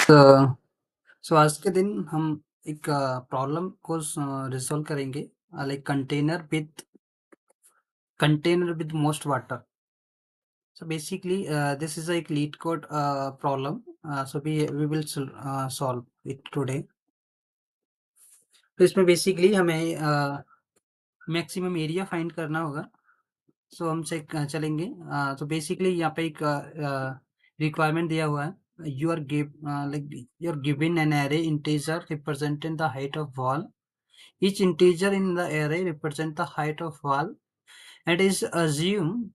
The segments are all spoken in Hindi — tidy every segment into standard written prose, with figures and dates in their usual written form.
तो आज के दिन हम एक प्रॉब्लम को रिज़ॉल्व करेंगे like container with most water. So basically this is एक leet code problem. So we will solve it today. तो इसमें बेसिकली हमें मैक्सिमम एरिया फाइंड करना होगा। सो हम चेक चलेंगे। तो बेसिकली यहाँ पे एक रिक्वायरमेंट दिया हुआ है। You are given an array integer representing the height of wall. Each integer in the array represents the height of wall, and is assume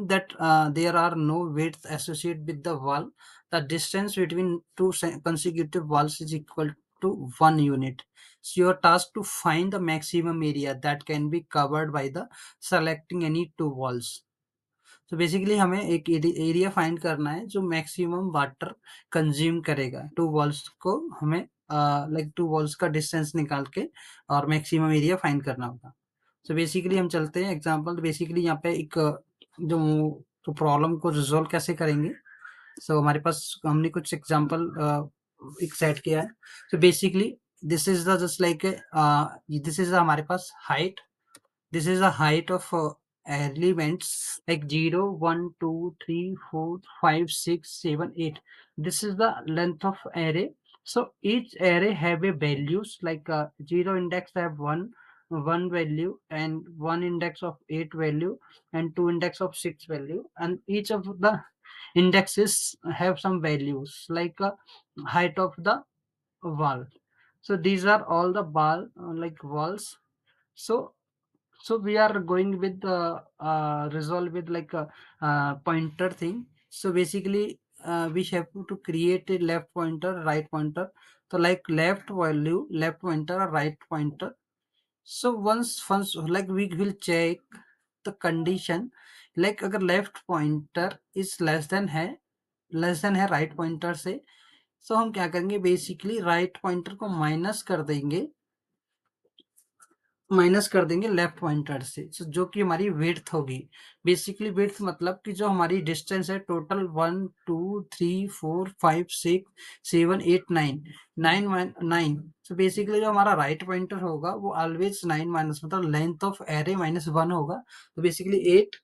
that there are no weights associated with the wall. The distance between two consecutive walls is equal to 1 unit. So your task to find the maximum area that can be covered by the selecting any two walls. तो बेसिकली हमें एक एरिया फाइंड करना है जो मैक्सिमम वाटर कंज्यूम करेगा। टू वॉल्स को हमें लाइक टू वॉल्स का डिस्टेंस निकाल के और मैक्सिमम एरिया फाइंड करना होगा। सो बेसिकली हम चलते हैं एग्जांपल। बेसिकली यहाँ पे एक जो तो प्रॉब्लम को रिजॉल्व कैसे करेंगे। सो हमारे पास हमने कुछ एग्जांपल एक सेट किया है। सो basically this is the just like this is हमारे पास height. This is the height of elements like 0, 1, 2, 3, 4, 5, 6, 7, 8. This is the length of array. So each array have a values like 0 index have one value, and 1 index of 8 value, and 2 index of 6 value, and each of the indexes have some values like height of the wall. So these are all the like walls. So we are going with the resolve with like a pointer thing. So basically we have to create a left pointer, right pointer. So like left value, left pointer or right pointer. So once like we will check the condition, like अगर left pointer is less than है right pointer से, so हम क्या करेंगे बेसिकली right pointer को माइनस कर देंगे लेफ्ट पॉइंटर से, जो कि हमारी विड्थ होगी। बेसिकली विड्थ मतलब कि जो हमारी डिस्टेंस है टोटल 1 2 3 4 5 6 7 8 9 सो बेसिकली जो हमारा राइट पॉइंटर होगा वो ऑलवेज 9 माइनस मतलब लेंथ ऑफ एरे -1 होगा। तो बेसिकली 8,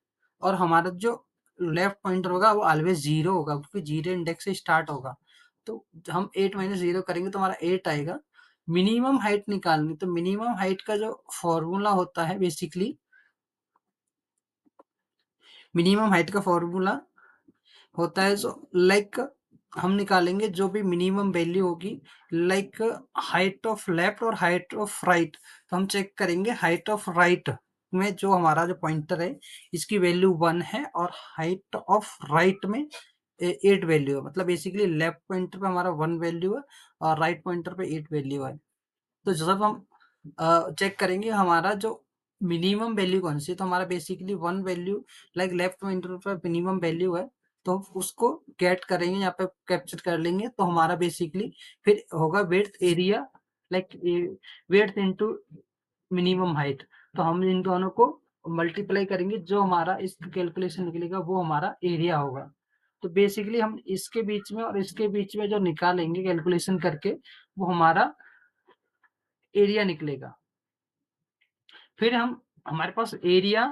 और हमारा जो लेफ्ट पॉइंटर होगा वो ऑलवेज 0 होगा क्योंकि 0 इंडेक्स से स्टार्ट होगा। तो हम 8 - 0 करेंगे तो हमारा 8 आएगा। मिनिमम हाइट निकालनी, तो मिनिमम हाइट का जो फॉर्मूला होता है बेसिकली, मिनिमम हाइट का फॉर्मूला होता है जो लाइक हम निकालेंगे जो भी मिनिमम वैल्यू होगी लाइक हाइट ऑफ लेफ्ट और हाइट ऑफ राइट। तो हम चेक करेंगे हाइट ऑफ राइट में जो हमारा जो पॉइंटर है इसकी वैल्यू 1 है, और हाइट ऑफ राइट में 8 वैल्यू है। मतलब बेसिकली लेफ्ट पॉइंटर पे हमारा 1 वैल्यू है और राइट पॉइंटर पे 8 वैल्यू है। तो जब हम चेक करेंगे हमारा जो मिनिमम वैल्यू कौन सी है, तो हमारा basically 1 value like left pointer पर मिनिमम वैल्यू है, तो हम उसको गेट करेंगे, यहाँ पे कैप्चर कर लेंगे। तो हमारा बेसिकली फिर होगा width area like width into minimum height. तो हम इन दोनों को मल्टीप्लाई करेंगे, जो हमारा इस कैलकुलेशन निकलेगा वो हमारा एरिया होगा। तो बेसिकली हम इसके बीच में और इसके बीच में जो निकालेंगे कैलकुलेशन करके वो हमारा एरिया निकलेगा। फिर हम हमारे पास एरिया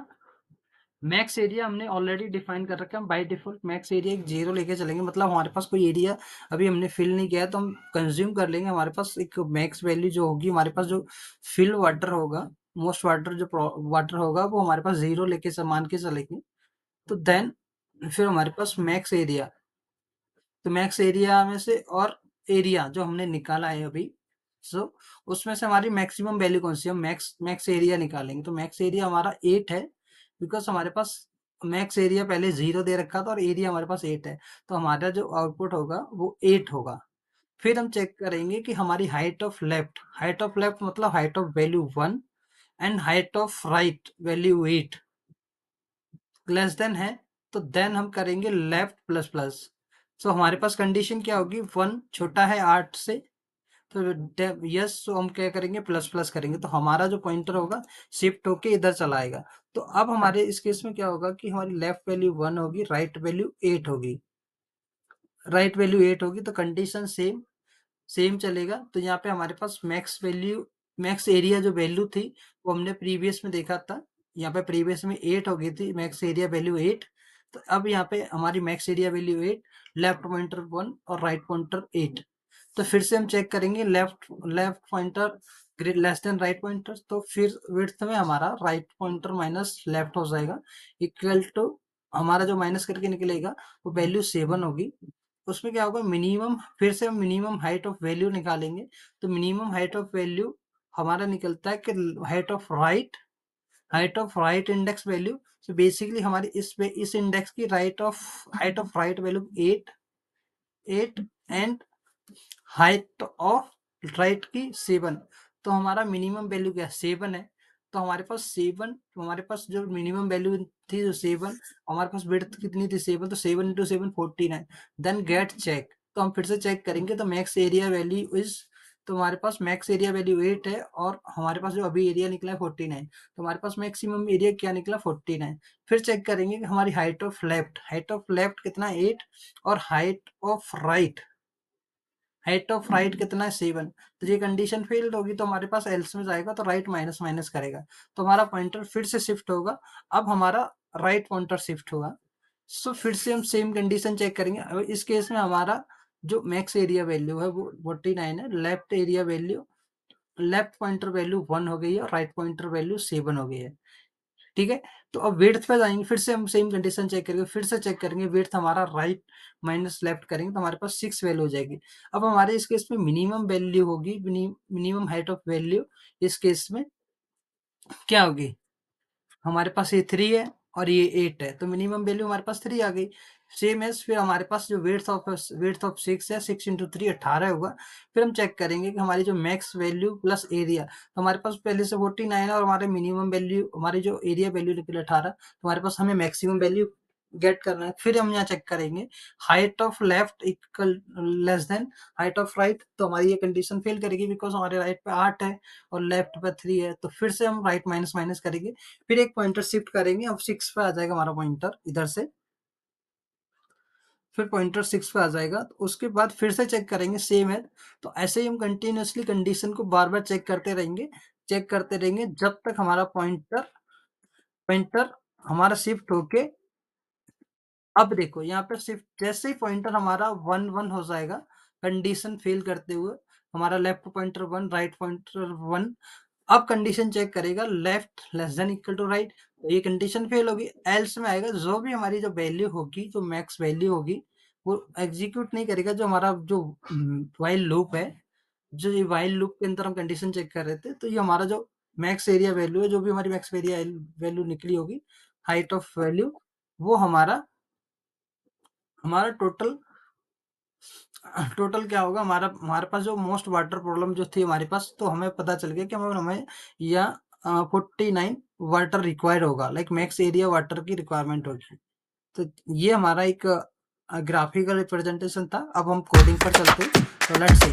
मैक्स एरिया हमने ऑलरेडी डिफाइन कर रखा है। बाय डिफॉल्ट मैक्स एरिया एक 0 लेके चलेंगे, मतलब हमारे पास कोई एरिया अभी हमने फिल नहीं किया है तो हम कंज्यूम कर लेंगे। हमारे पास एक मैक्स वैल्यू जो होगी, हमारे पास जो फिल वाटर होगा, मोस्ट वाटर जो वाटर होगा वो हमारे पास 0 लेके मान के चलेंगे। तो देन फिर हमारे पास मैक्स एरिया, तो मैक्स एरिया में से और एरिया जो हमने निकाला है अभी, सो उसमें से हमारी मैक्सिमम वैल्यू कौन सी है, हम मैक्स मैक्स एरिया निकालेंगे। तो मैक्स एरिया हमारा 8 है, बिकॉज हमारे पास मैक्स एरिया पहले 0 दे रखा था और एरिया हमारे पास 8 है, तो हमारा जो आउटपुट होगा वो 8 होगा। फिर हम चेक करेंगे कि हमारी हाइट ऑफ लेफ्ट मतलब height of value 1 and height of right value 8 less than है, तो देन हम करेंगे लेफ्ट प्लस प्लस। सो हमारे पास कंडीशन क्या होगी, 1 छोटा है 8 से, तो यस, तो हम क्या करेंगे प्लस प्लस करेंगे, तो हमारा जो पॉइंटर होगा शिफ्ट होके इधर चला आएगा। तो अब हमारे इस केस में क्या होगा कि हमारी लेफ्ट वैल्यू 1 होगी, राइट वैल्यू 8 होगी। राइट वैल्यू 8 होगी तो कंडीशन सेम सेम चलेगा। तो यहाँ पे हमारे पास मैक्स एरिया जो वैल्यू थी वो हमने प्रीवियस में देखा था। यहाँ पे प्रीवियस में 8 हो गई थी मैक्स एरिया वैल्यू 8। तो अब यहाँ पे हमारी max area value 8, left pointer 1 और राइट पॉइंटर 8। तो फिर से हम चेक करेंगे left left pointer less than write pointer, तो फिर विड्थ में हमारा राइट पॉइंटर माइनस लेफ्ट हो जाएगा इक्वल टू हमारा जो माइनस करके निकलेगा वो वैल्यू 7 होगी। उसमें क्या होगा मिनिमम, फिर से हम मिनिमम हाइट ऑफ वैल्यू निकालेंगे। तो मिनिमम हाइट ऑफ वैल्यू हमारा निकलता है कि height of right index value. So basically हमारी इस इंडेक्स की height of right value 8 8 and height of right की 7। तो हमारा मिनिमम वैल्यू क्या 7 है। तो हमारे पास जो मिनिमम वैल्यू थी जो 7, हमारे पास विड्थ कितनी थी 7, तो 7 इंटू 7 49। देन गेट चेक, तो हम फिर से चेक करेंगे तो मैक्स एरिया वैल्यू इज, तो हमारे पास मैक्स एरिया वैल्यू 8 है और हमारे पास जो अभी एरिया निकला है 49। तो हमारे पास मैक्सिमम एरिया क्या निकला 49। फिर चेक करेंगे कि हमारी हाइट ऑफ लेफ्ट कितना 8 और हाइट ऑफ राइट कितना है 7। तो ये कंडीशन फेल्ड होगी तो हमारे पास एल्स में जाएगा तो राइट माइनस माइनस करेगा तो हमारा पॉइंटर फिर से शिफ्ट होगा। अब हमारा राइट पॉइंटर शिफ्ट होगा। सो फिर से हम सेम कंडीशन चेक करेंगे। अब इस केस में हमारा जो मैक्स एरिया वैल्यू है वो 49 है। लेफ्ट पॉइंटर वैल्यू 1 हो गई है और राइट पॉइंटर वैल्यू 7 हो गई है। ठीक है। तो अब विड्थ पे जाएंगे, फिर से हम सेम कंडीशन चेक करेंगे, फिर से चेक करेंगे विड्थ हमारा राइट माइनस लेफ्ट करेंगे तो हमारे पास 6 वैल्यू हो जाएगी। अब हमारे इस केस में मिनिमम वैल्यू होगी, मिनिमम हाइट ऑफ वैल्यू इस केस में क्या होगी, हमारे पास ये 3 है और ये 8 है तो मिनिमम वैल्यू हमारे पास 3 आ गई। सेम एज फिर हमारे पास जो विड्थ ऑफ 6 है, 6 इंटू 3 18 होगा। फिर हम चेक करेंगे कि हमारी जो मैक्स वैल्यू प्लस एरिया, तो हमारे पास पहले से 49 है और हमारे मिनिमम वैल्यू, हमारी जो एरिया वैल्यू निकली 18, तो हमारे पास हमें मैक्सिमम वैल्यू गेट करना है। फिर हम यहाँ चेक करेंगे height of left equal less than height of right, तो हमारी ये कंडीशन फेल करेगी बिकॉज हमारे राइट पे 8 है और लेफ्ट पे 3 है। तो फिर से हम राइट माइनस माइनस करेंगे, फिर एक पॉइंटर शिफ्ट करेंगे, अब 6 पे आ जाएगा हमारा पॉइंटर इधर से, फिर पॉइंटर 6 पे आ जाएगा। तो उसके बाद फिर से चेक करेंगे सेम है। तो ऐसे ही हम कंटिन्यूअसली कंडीशन को बार बार चेक करते रहेंगे जब तक हमारा पॉइंटर पॉइंटर हमारा शिफ्ट होके, अब देखो यहाँ पे शिफ्ट जैसे ही पॉइंटर हमारा 1 1 हो जाएगा कंडीशन फेल करते हुए, हमारा लेफ्ट पॉइंटर 1 राइट पॉइंटर 1, अब कंडीशन चेक करेगा left less than equal to right, तो ये कंडीशन फेल होगी। एल्स में आएगा जो भी हमारी जो वैल्यू होगी, जो मैक्स वैल्यू होगी वो एग्जीक्यूट नहीं करेगा। जो हमारा जो वाइल लूप है, जो ये वाइल लूप के अंदर हम कंडीशन चेक कर रहे थे, तो ये हमारा जो मैक्स एरिया वैल्यू है, जो भी हमारी मैक्स एरिया वैल्यू निकली होगी, हाइट ऑफ वैल्यू, वो हमारा हमारा टोटल टोटल क्या होगा, हमारा हमारे पास जो मोस्ट वाटर प्रॉब्लम जो थी हमारे पास, तो हमें पता चल गया कि हमें या 49 वाटर रिक्वायर्ड होगा, लाइक मैक्स एरिया वाटर की रिक्वायरमेंट होगी। तो ये हमारा एक ग्राफिकल रिप्रेजेंटेशन था। अब हम कोडिंग पर चलते हैं, तो लेट्स सी।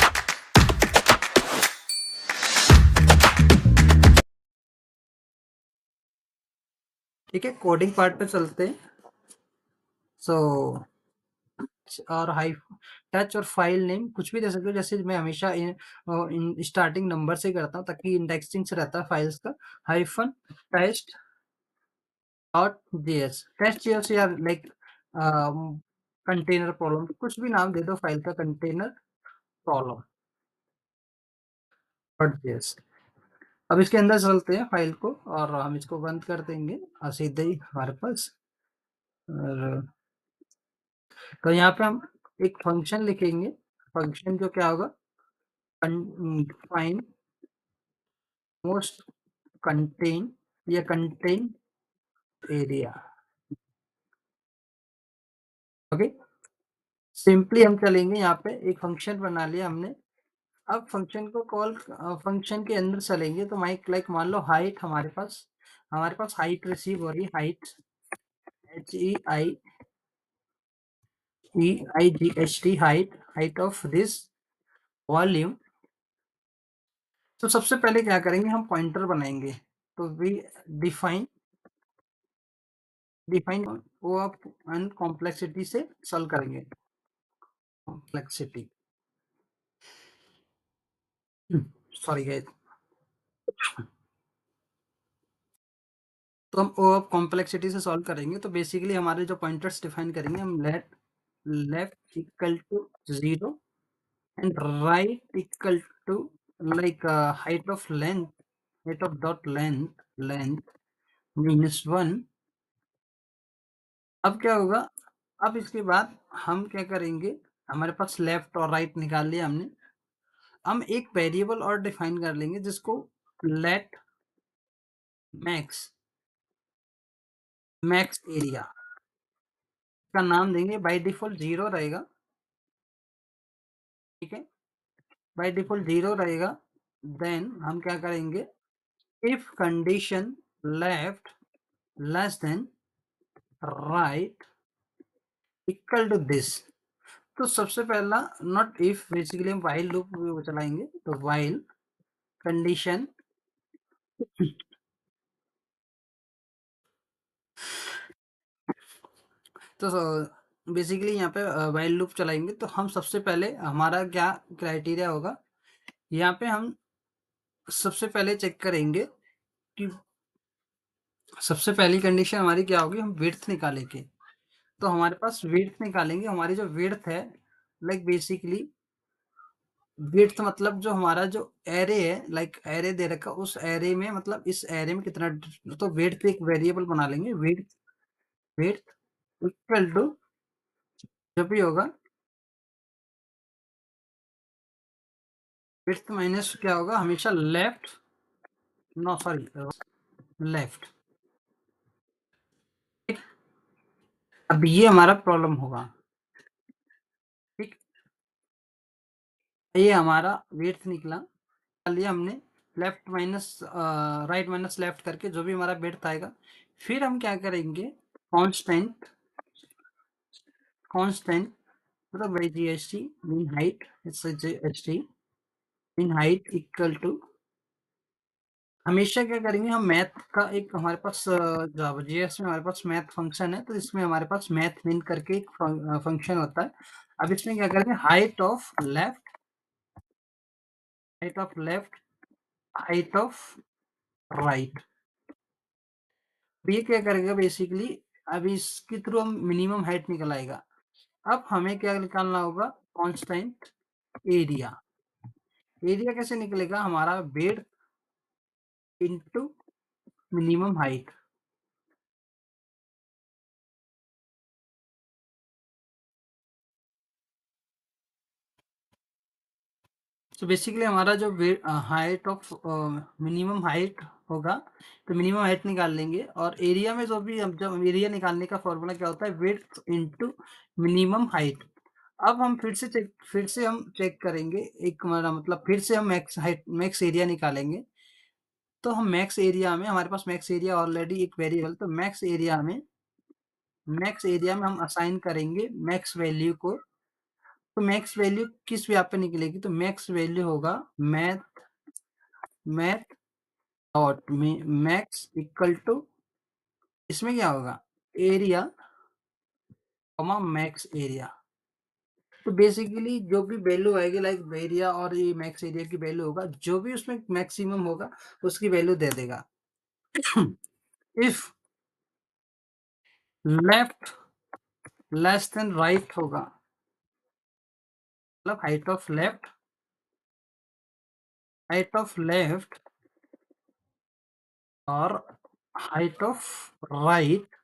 ठीक है, कोडिंग पार्ट पे चलते हैं। सो और हाई टच और फाइल नेम कुछ भी दे सकते हो, जैसे मैं हमेशा इन स्टार्टिंग नंबर से करता हूँ ताकि इंडेक्सिंग से रहता है फाइल्स का। Hyphen test dot JS, test JS या लाइक कंटेनर प्रॉब्लम, कुछ भी नाम दे दो फाइल का, कंटेनर प्रॉब्लम डॉट जेएस। अब इसके अंदर चलते हैं फाइल को और हम इसको बंद कर देंगे और सीधे ही हमारे पास, और तो यहाँ पे हम एक फंक्शन लिखेंगे। फंक्शन जो क्या होगा, फाइंड मोस्ट कंटेन या कंटेन एरिया। ओके, सिंपली हम चलेंगे, यहाँ पे एक फंक्शन बना लिया हमने। अब फंक्शन के अंदर चलेंगे तो माइक लाइक मान लो हाइट, हमारे पास हाइट रिसीव हो रही है, height HEIGHT, height of this volume. तो सबसे पहले क्या करेंगे, हम पॉइंटर बनाएंगे। तो वी डिफाइन डिफाइन वो आप कॉम्प्लेक्सिटी से सॉल्व करेंगे। Complexity, sorry guys. तो हम ओ ऑफ कॉम्प्लेक्सिटी से सॉल्व करेंगे, तो बेसिकली हमारे जो पॉइंटर्स डिफाइन करेंगे हम, left equal to 0 and right equal to like height of dot length -1। अब क्या होगा, अब इसके बाद हम क्या करेंगे, हमारे पास लेफ्ट और राइट निकाल लिया हमने। हम एक वेरिएबल और डिफाइन कर लेंगे जिसको लेट मैक्स मैक्स एरिया का नाम देंगे। बाय डिफॉल्ट 0 रहेगा, ठीक है, बाय डिफॉल्ट 0 रहेगा। देन हम क्या करेंगे, if condition left less than right equal to this. तो सबसे पहला नॉट इफ, बेसिकली हम वाइल लूप चलाएंगे, तो वाइल कंडीशन तो बेसिकली यहाँ पे वाइल लूप चलाएंगे, तो हम सबसे पहले हमारा क्या क्राइटेरिया होगा, यहाँ पे हम सबसे पहले चेक करेंगे कि सबसे पहली कंडीशन हमारी क्या होगी, हम विड्थ निकालेंगे। तो हमारे पास विड्थ निकालेंगे, हमारी जो विड्थ है, लाइक बेसिकली विड्थ मतलब जो हमारा जो एरे है, लाइक एरे दे रखा, उस एरे में मतलब इस एरे में कितना, तो विड्थ एक वेरिएबल बना लेंगे। विड्थ विड्थ इक्वल टू जो भी होगा, विड्थ माइनस क्या होगा, हमेशा लेफ्ट, नो सॉरी, लेफ्ट। ठीक, अब ये हमारा प्रॉब्लम होगा, ठीक, ये हमारा विड्थ निकला, लिया हमने, left minus right minus left करके जो भी हमारा विड्थ आएगा। फिर हम क्या करेंगे, कांस्टेंट कांस्टेंट मतलब by G S T mean height, H T mean height equal to, हमेशा क्या करेंगे हम, मैथ का एक हमारे पास जावा जीएस में हमारे पास मैथ फंक्शन है, तो इसमें हमारे पास मैथ मिन करके एक फंक्शन होता है। अब इसमें क्या करेंगे, height of left height of right. ये क्या करेगा बेसिकली, अब इसके थ्रू हम मिनिमम हाइट निकल आएगा। अब हमें क्या निकालना होगा, कांस्टेंट एरिया। एरिया कैसे निकलेगा, हमारा बेड इनटू मिनिमम हाइट। तो बेसिकली हमारा जो हाइट ऑफ मिनिमम हाइट होगा, तो मिनिमम हाइट निकाल लेंगे, और एरिया में जो भी हम, जब एरिया निकालने का फॉर्मूला क्या होता है, विड्थ इनटू मिनिमम हाइट। अब हम फिर से हम चेक करेंगे, एक हमारा मतलब फिर से हम मैक्स एरिया निकालेंगे। तो हम मैक्स एरिया में, हमारे पास मैक्स एरिया ऑलरेडी एक वेरिएबल, तो मैक्स एरिया में हम असाइन करेंगे मैक्स वैल्यू को। तो मैक्स वैल्यू किस व्याप पे निकलेगी, तो मैक्स वैल्यू होगा मैथ मैथ डॉट में मैक्स इक्वल टू, इसमें क्या होगा, एरिया कॉमा मैक्स एरिया। तो बेसिकली जो भी वैल्यू आएगी, लाइक एरिया और ये मैक्स एरिया की वैल्यू होगा, जो भी उसमें मैक्सिमम होगा उसकी वैल्यू दे देगा। If left less than right होगा, मतलब हाइट ऑफ लेफ्ट और हाइट ऑफ राइट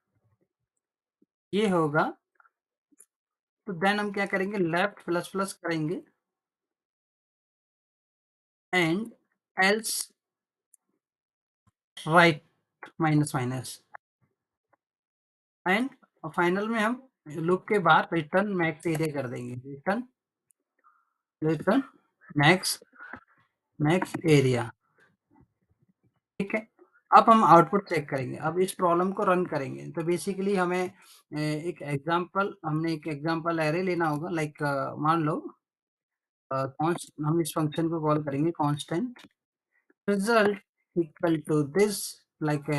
ये होगा, तो देन हम क्या करेंगे, लेफ्ट प्लस प्लस करेंगे and else right minus minus, and final में हम लूप के बाद रिटर्न मैक्स एरिया कर देंगे, return return max max area. ठीक है, अब हम आउटपुट चेक करेंगे, अब इस प्रॉब्लम को रन करेंगे। तो बेसिकली हमें हमने एक एग्जांपल एरे लेना होगा, लाइक मान लो हम इस फंक्शन को कॉल करेंगे constant result equal to this, like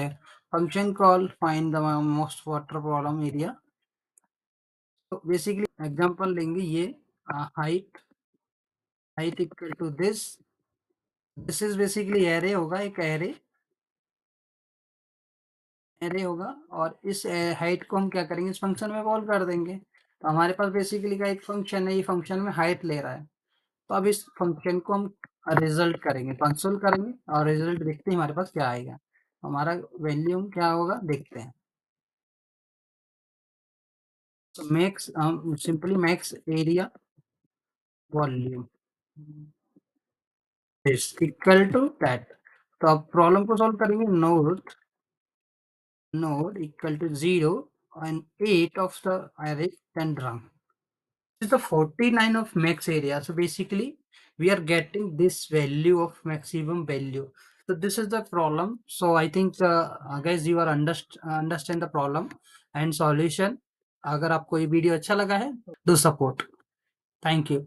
function call find the most water problem area. तो बेसिकली एग्जांपल लेंगे ये, height equal to this is basically array होगा, एक एरे एरे होगा। और इस हाइट को हम क्या करेंगे, इस फंक्शन में कॉल कर देंगे। तो हमारे पास बेसिकली का एक फंक्शन है, ये फंक्शन में हाइट ले रहा है। तो अब इस फंक्शन को हम रिजल्ट करेंगे, कंसोल करेंगे और रिजल्ट देखते हैं हमारे पास क्या आएगा। हमारा वैल्यू क्या होगा देखते हैं। तो max simply max area volume is equal to that. तो अब प्रॉब्लम को सॉल्व करेंगे। Node equal to 0 and 8 of the array then run. This is the 49 of max area. So basically we are getting this value of maximum value. So this is the problem. So I think guys you are understand the problem and solution. अगर आपको ये वीडियो अच्छा लगा है तो support. Thank you.